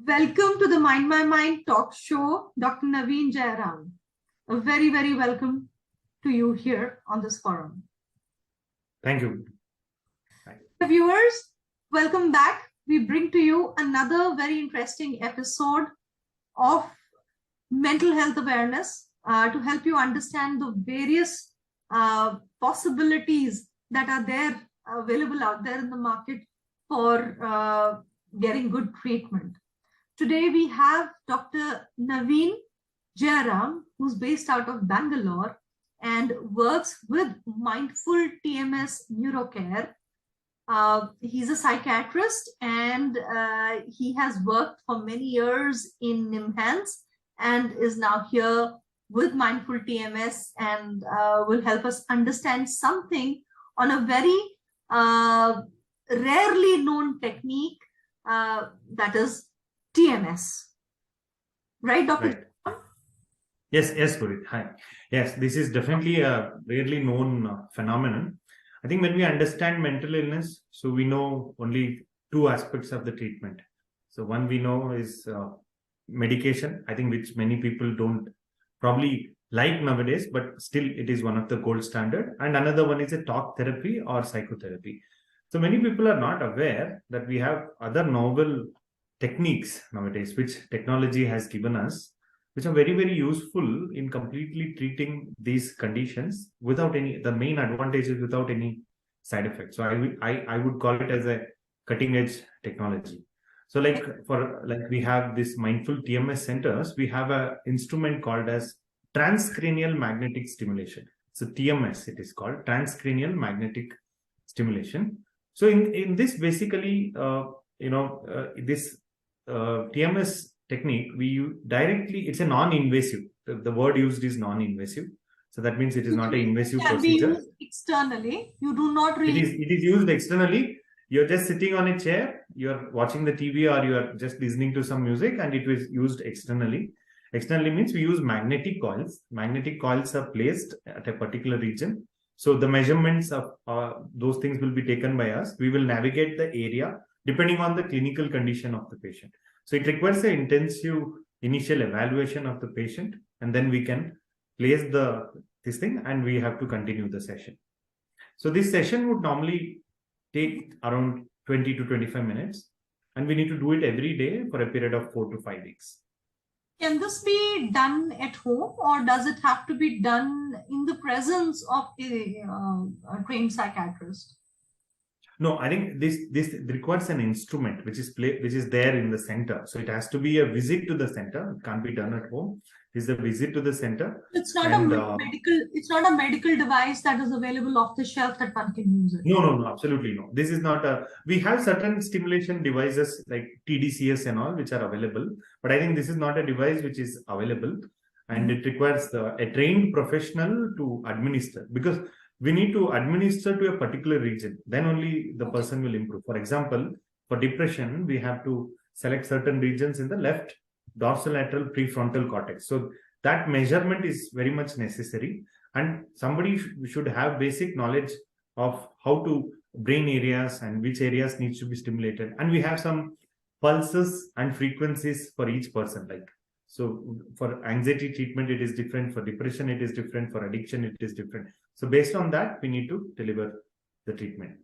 Welcome to the Miind My Miind talk show, Dr. Naveen Jayaram. A very, very welcome to you here on this forum. Thank you. Viewers, welcome back. We bring to you another very interesting episode of mental health awareness to help you understand the various possibilities that are there available out there in the market for getting good treatment. Today we have Dr. Naveen Jayaram, who's based out of Bangalore and works with Mindful TMS Neurocare. He's a psychiatrist and he has worked for many years in NIMHANS and is now here with Mindful TMS and will help us understand something on a very rarely known technique that is TMS. Right, Dr. Right. Yes, Purit. Hi. Yes, this is definitely a rarely known phenomenon. I think when we understand mental illness, so we know only two aspects of the treatment. So one we know is medication, I think which many people don't probably like nowadays, but still it is one of the gold standard. And another one is a talk therapy or psychotherapy. So many people are not aware that we have other novel techniques nowadays, which technology has given us, which are very, very useful in completely treating these conditions without any, the main advantage is without any side effects. So I would call it as a cutting edge technology. So like we have this mindful TMS centers, we have an instrument called as transcranial magnetic stimulation. So TMS, it is called transcranial magnetic stimulation. So in this basically, this TMS technique, it's a non-invasive. The word used is non-invasive. So that means it is not an invasive procedure. Be used externally. You do not really. It is used externally. You're just sitting on a chair, you're watching the TV or you're just listening to some music, and it was used externally. Externally means we use magnetic coils. Magnetic coils are placed at a particular region. So the measurements of those things will be taken by us. We will navigate the area depending on the clinical condition of the patient. So it requires an intensive initial evaluation of the patient, and then we can place this thing and we have to continue the session. So this session would normally take around 20 to 25 minutes, and we need to do it every day for a period of 4 to 5 weeks. Can this be done at home, or does it have to be done in the presence of a trained psychiatrist? No, I think this requires an instrument which is there in the center. So it has to be a visit to the center. It can't be done at home. It's a visit to the center. It's not it's not a medical device that is available off the shelf that one can use it. No, absolutely no. This is not we have certain stimulation devices like TDCS and all which are available, but I think this is not a device which is available, and it requires a trained professional to administer, because we need to administer to a particular region. Then only the person will improve. For example, for depression, we have to select certain regions in the left dorsolateral prefrontal cortex. So that measurement is very much necessary, and somebody should have basic knowledge of how to brain areas and which areas needs to be stimulated. And we have some pulses and frequencies for each person. Like, so for anxiety treatment, it is different. For depression, it is different. For addiction, it is different. So based on that, we need to deliver the treatment.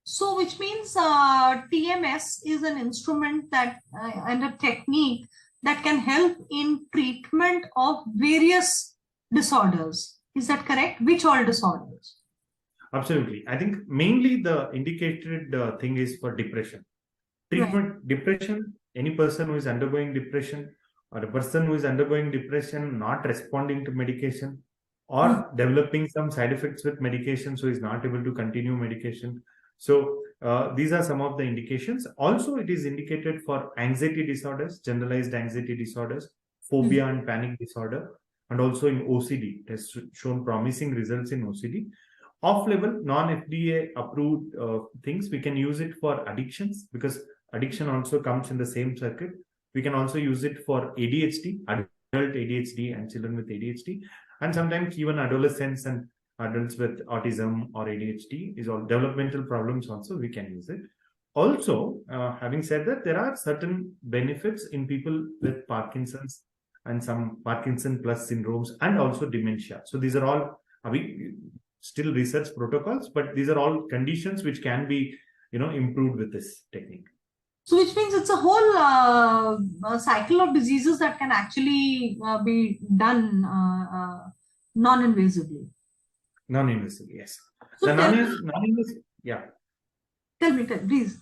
So which means TMS is an instrument that and a technique that can help in treatment of various disorders. Is that correct? Which all disorders? Absolutely. I think mainly the indicated thing is for depression. Treatment, right. Depression, any person who is undergoing depression, or a person who is undergoing depression, not responding to medication, or developing some side effects with medication, so is not able to continue medication. So these are some of the indications. Also, it is indicated for anxiety disorders, generalized anxiety disorders, phobia and panic disorder, and also in OCD. It has shown promising results in OCD. Off-label, non-FDA approved things, we can use it for addictions, because addiction also comes in the same circuit. We can also use it for ADHD, adult ADHD and children with ADHD, and sometimes even adolescents and adults with autism or ADHD is all developmental problems also we can use it. Also, having said that, there are certain benefits in people with Parkinson's and some Parkinson plus syndromes and also dementia. So these are all we still research protocols, but these are all conditions which can be improved with this technique. So which means it's a whole cycle of diseases that can actually be done non-invasively. Non-invasive, yes. So The non-invasive, yeah. Tell me, please.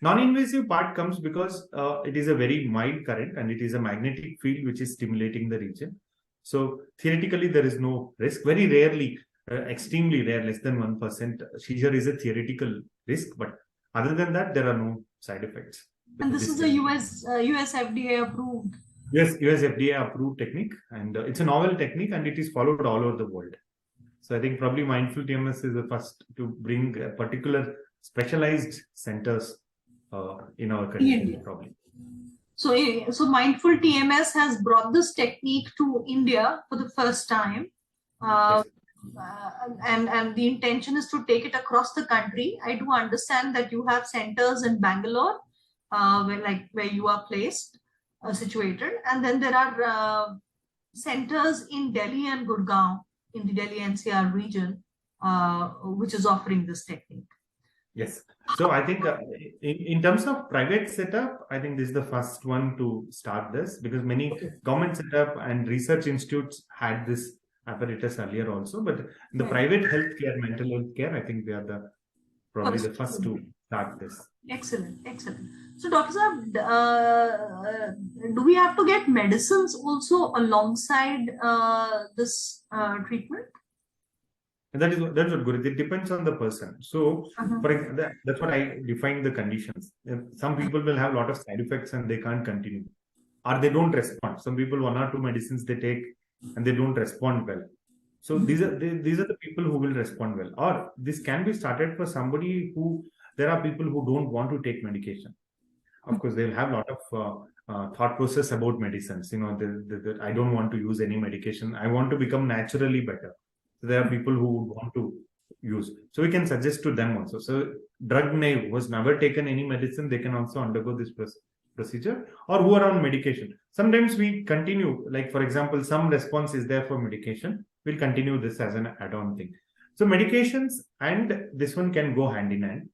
Non-invasive part comes because it is a very mild current and it is a magnetic field which is stimulating the region. So theoretically, there is no risk. Very rarely, extremely rare, less than 1%, seizure is a theoretical risk. But other than that, there are no side effects. And this is a US FDA approved. Yes, US FDA approved technique, and it's a novel technique, and it is followed all over the world. So I think probably Mindful TMS is the first to bring a particular specialized centers in our country, probably. So Mindful TMS has brought this technique to India for the first time. Yes. And the intention is to take it across the country. I do understand that you have centers in Bangalore, where you are placed, situated, and then there are centers in Delhi and Gurgaon in the Delhi NCR region, which is offering this technique. Yes. So I think in terms of private setup, I think this is the first one to start this, because many government setup and research institutes had this apparatus earlier also, but in the private healthcare, mental health care, I think we are probably the first to start this. Excellent, excellent. So, Dr. Saab, do we have to get medicines also alongside this treatment? That's what good. It depends on the person. So, for example, that's what I defined the conditions. Some people will have a lot of side effects and they can't continue, or they don't respond. Some people 1 or 2 medicines they take and they don't respond well. So these are the people who will respond well. Or this can be started for somebody who, there are people who don't want to take medication. Of course, they'll have a lot of thought process about medicines. I don't want to use any medication. I want to become naturally better. So there are people who would want to use. So we can suggest to them also. So drug naive who has never taken any medicine, they can also undergo this procedure, or who are on medication. Sometimes we continue, like for example, some response is there for medication. We'll continue this as an add-on thing. So medications and this one can go hand in hand.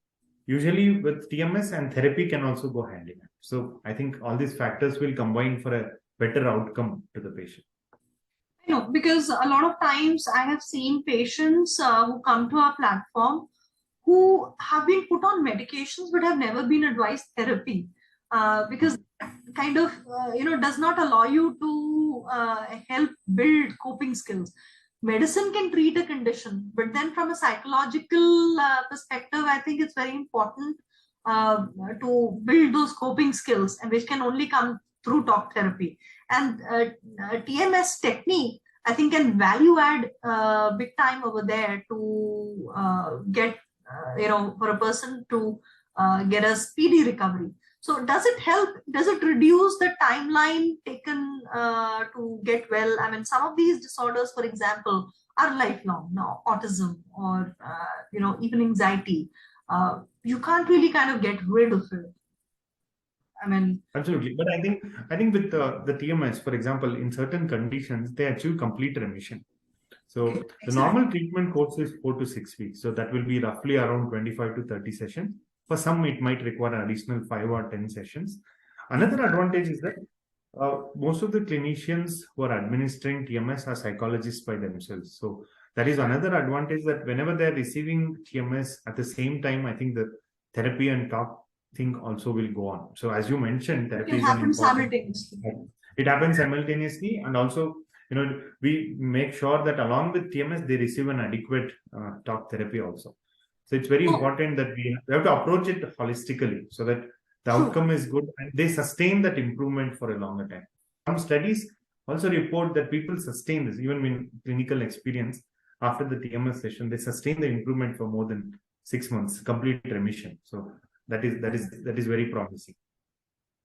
Usually with TMS and therapy can also go hand in hand. So I think all these factors will combine for a better outcome to the patient. Because a lot of times I have seen patients who come to our platform who have been put on medications but have never been advised therapy, because kind of does not allow you to help build coping skills. Medicine can treat a condition, but then from a psychological perspective, I think it's very important to build those coping skills, and which can only come through talk therapy. And TMS technique, I think, can value add big time over there to get, for a person to get a speedy recovery. So does it help? Does it reduce the timeline taken to get well? I mean, some of these disorders, for example, are lifelong now, autism or, even anxiety. You can't really kind of get rid of it. I mean, absolutely. But I think with the TMS, for example, in certain conditions, they achieve complete remission. So the normal treatment course is 4 to 6 weeks. So that will be roughly around 25 to 30 sessions. For some, it might require additional 5 or 10 sessions. Another advantage is that most of the clinicians who are administering TMS are psychologists by themselves. So that is another advantage, that whenever they're receiving TMS at the same time, I think the therapy and talk thing also will go on. So as you mentioned, therapy happens simultaneously. It happens simultaneously, and also we make sure that along with TMS they receive an adequate talk therapy also. So it's very important that we have to approach it holistically so that the outcome is good and they sustain that improvement for a longer time. Some studies also report that people sustain this, even in clinical experience, after the TMS session, they sustain the improvement for more than 6 months, complete remission. So that is very promising.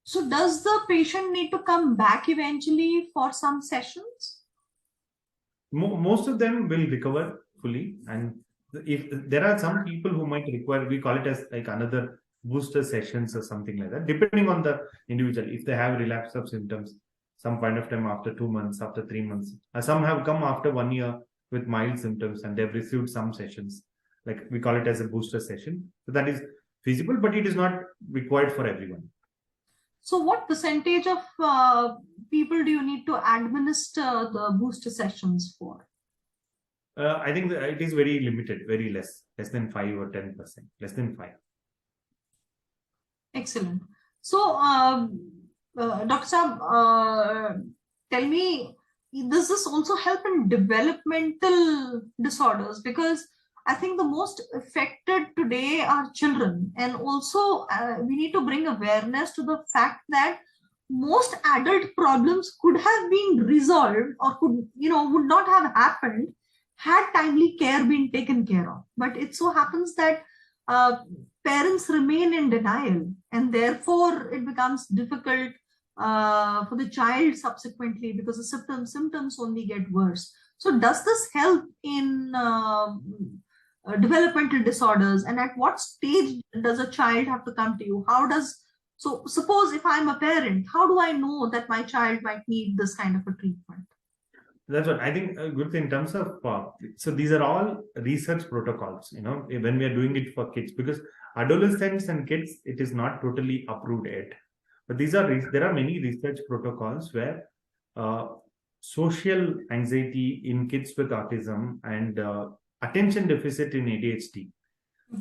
So does the patient need to come back eventually for some sessions? Most of them will recover fully, and if there are some people who might require, we call it as like another booster sessions or something like that, depending on the individual. If they have relapse of symptoms, some point of time after 2 months, after 3 months, some have come after 1 year with mild symptoms and they've received some sessions, like we call it as a booster session. So that is feasible, but it is not required for everyone. So what percentage of people do you need to administer the booster sessions for? I think it is very limited, very less than 5 or 10%, less than 5. Excellent. So, Dr. Saab, tell me, does this also help in developmental disorders? Because I think the most affected today are children, and also we need to bring awareness to the fact that most adult problems could have been resolved or would not have happened had timely care been taken care of. But it so happens that parents remain in denial, and therefore it becomes difficult for the child subsequently, because the symptoms only get worse. So does this help in developmental disorders, and at what stage does a child have to come to you? So suppose if I'm a parent, how do I know that my child might need this kind of a treatment? That's what I think. Good in terms of so these are all research protocols, when we are doing it for kids, because adolescents and kids, it is not totally approved yet. But there are many research protocols where social anxiety in kids with autism and attention deficit in ADHD.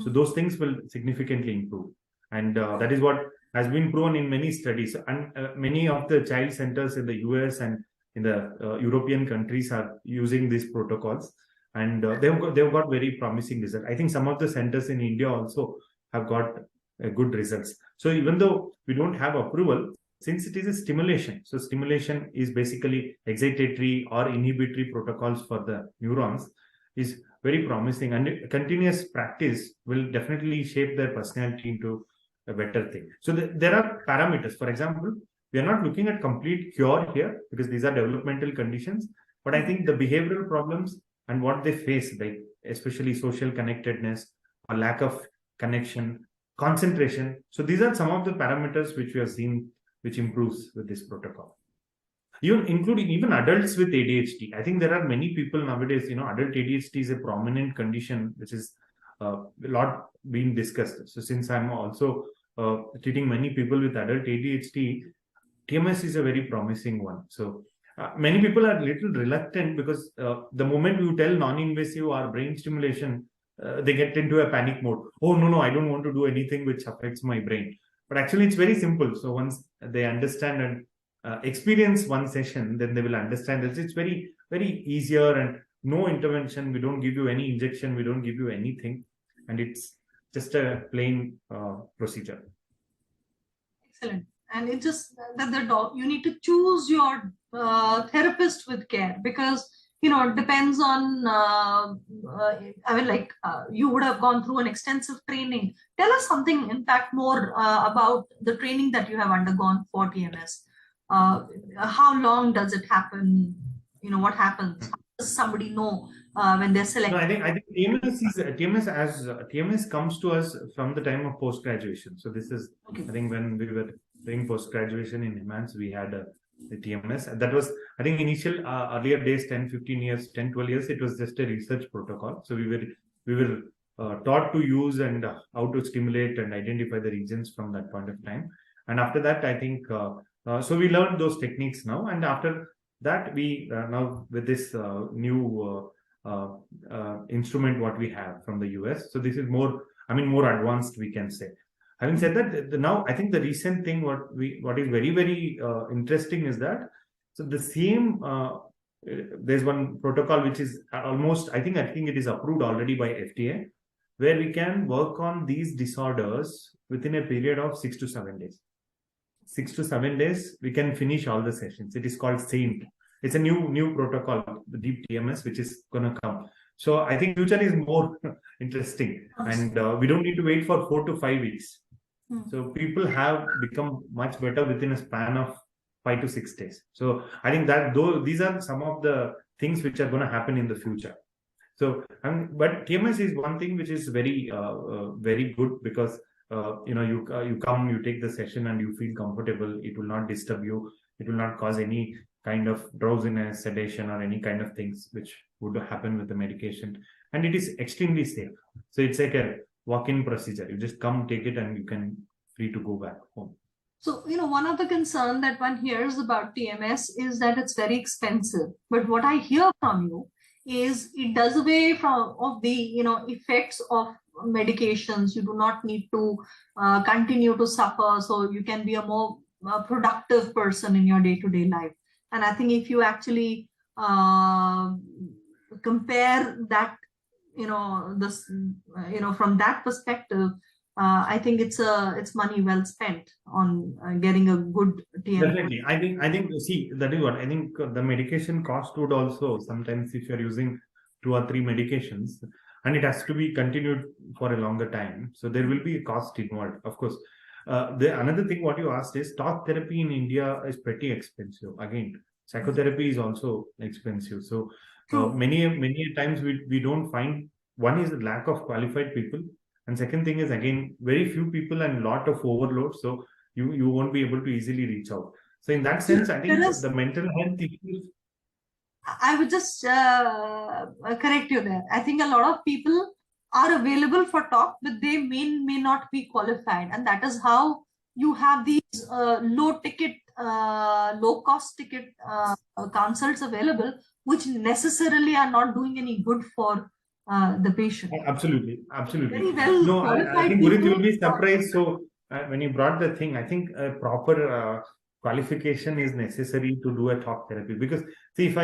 So those things will significantly improve, and that is what has been proven in many studies. And many of the child centers in the US and in the European countries are using these protocols, and they've got very promising results. I think some of the centers in India also have got good results. So even though we don't have approval, since it is a stimulation, so stimulation is basically excitatory or inhibitory protocols for the neurons, is very promising, and continuous practice will definitely shape their personality into a better thing. So there are parameters. For example, we are not looking at complete cure here because these are developmental conditions, but I think the behavioral problems and what they face, like especially social connectedness or lack of connection, concentration. So these are some of the parameters which we have seen which improves with this protocol. Including even adults with ADHD. I think there are many people nowadays, adult ADHD is a prominent condition which is a lot being discussed. So since I'm also treating many people with adult ADHD, TMS is a very promising one. So many people are a little reluctant because the moment you tell non-invasive or brain stimulation, they get into a panic mode. Oh, no, I don't want to do anything which affects my brain. But actually, it's very simple. So once they understand and experience one session, then they will understand that it's very, very easier and no intervention. We don't give you any injection. We don't give you anything. And it's just a plain procedure. Excellent. And it's just that you need to choose your therapist with care, because it depends on you would have gone through an extensive training. Tell us something, in fact, more about the training that you have undergone for TMS. How long does it happen? What happens? How does somebody know when they're selected? No, I think TMS comes to us from the time of post graduation. So this is, okay. I think when we were doing post graduation in MIINDfully, we had the TMS. That was, I think, initial earlier days, 10, 15 years, 10, 12 years, it was just a research protocol. So we were taught to use and how to stimulate and identify the regions from that point of time. And after that, I think, so we learned those techniques now. And after that, we now with this new instrument what we have from the US. So this is more advanced, we can say. Having said that, now I think the recent thing what is very, very interesting is that, so the same there's one protocol which is almost, I think it is approved already by FDA, where we can work on these disorders within a period of 6 to 7 days. 6 to 7 days, we can finish all the sessions. It is called SAINT. It's a new protocol, the deep TMS, which is going to come. So I think future is more interesting, and we don't need to wait for 4 to 5 weeks. So people have become much better within a span of 5 to 6 days. So I think that these are some of the things which are going to happen in the future. So, but TMS is one thing which is very, very good, because you come, you take the session and you feel comfortable. It will not disturb you. It will not cause any kind of drowsiness, sedation, or any kind of things which would happen with the medication. And it is extremely safe. So it's like a walk-in procedure. You just come, take it, and you can free to go back home. So, one of the concern that one hears about TMS is that it's very expensive. But what I hear from you is it does away of the, effects of medications. You do not need to continue to suffer. So you can be a more productive person in your day-to-day life. And I think if you actually compare that, from that perspective, I think it's money well spent on getting a good TMS. Definitely, I think see, that is what I think. The medication cost would also sometimes, if you're using 2 or 3 medications, and it has to be continued for a longer time, so there will be a cost involved, of course. Another thing what you asked is talk therapy in India is pretty expensive. Again, psychotherapy is also expensive. So many times we don't find, one is the lack of qualified people, and second thing is, again, very few people and lot of overload. So you won't be able to easily reach out. So in that sense, I think the mental health issues. I would just correct you there. I think a lot of people are available for talk, but they may not be qualified, and that is how you have these low cost ticket consults available, which necessarily are not doing any good for the patient. Absolutely. Very well. No, I think Gurith, you'll be surprised. So when you brought the thing, I think a proper qualification is necessary to do a talk therapy. Because see, if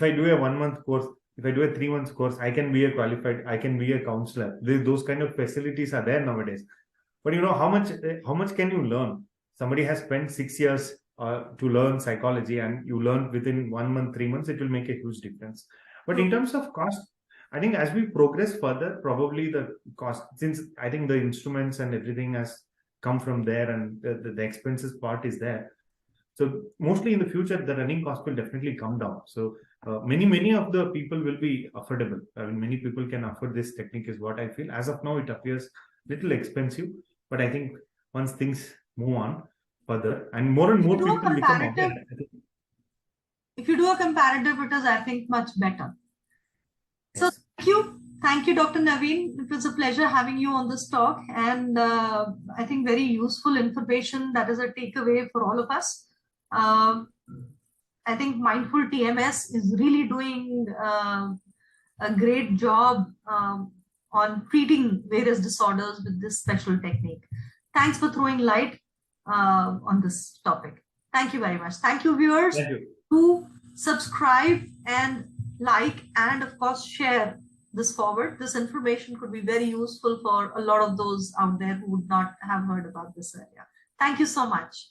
I do a 1 month course, if I do a 3 months course, I can be I can be a counselor. Those kind of facilities are there nowadays. But how much can you learn? Somebody has spent 6 years to learn psychology, and you learn within 1 month, 3 months, it will make a huge difference. But in terms of cost, I think as we progress further, probably the cost, since I think the instruments and everything has come from there, and the expenses part is there. So mostly in the future, the running cost will definitely come down. So many of the people will be affordable. I mean, many people can afford this technique, is what I feel. As of now, it appears little expensive, but I think once things move on further and more people become aware, if you do a comparative, it is, I think, much better. Yes. So thank you, Dr. Naveen. It was a pleasure having you on this talk, and I think very useful information. That is a takeaway for all of us. I think Mindful TMS is really doing a great job on treating various disorders with this special technique. Thanks for throwing light on this topic. Thank you very much. Thank you, viewers. Thank you. To subscribe and like, and of course share this forward. This information could be very useful for a lot of those out there who would not have heard about this area. Thank you so much.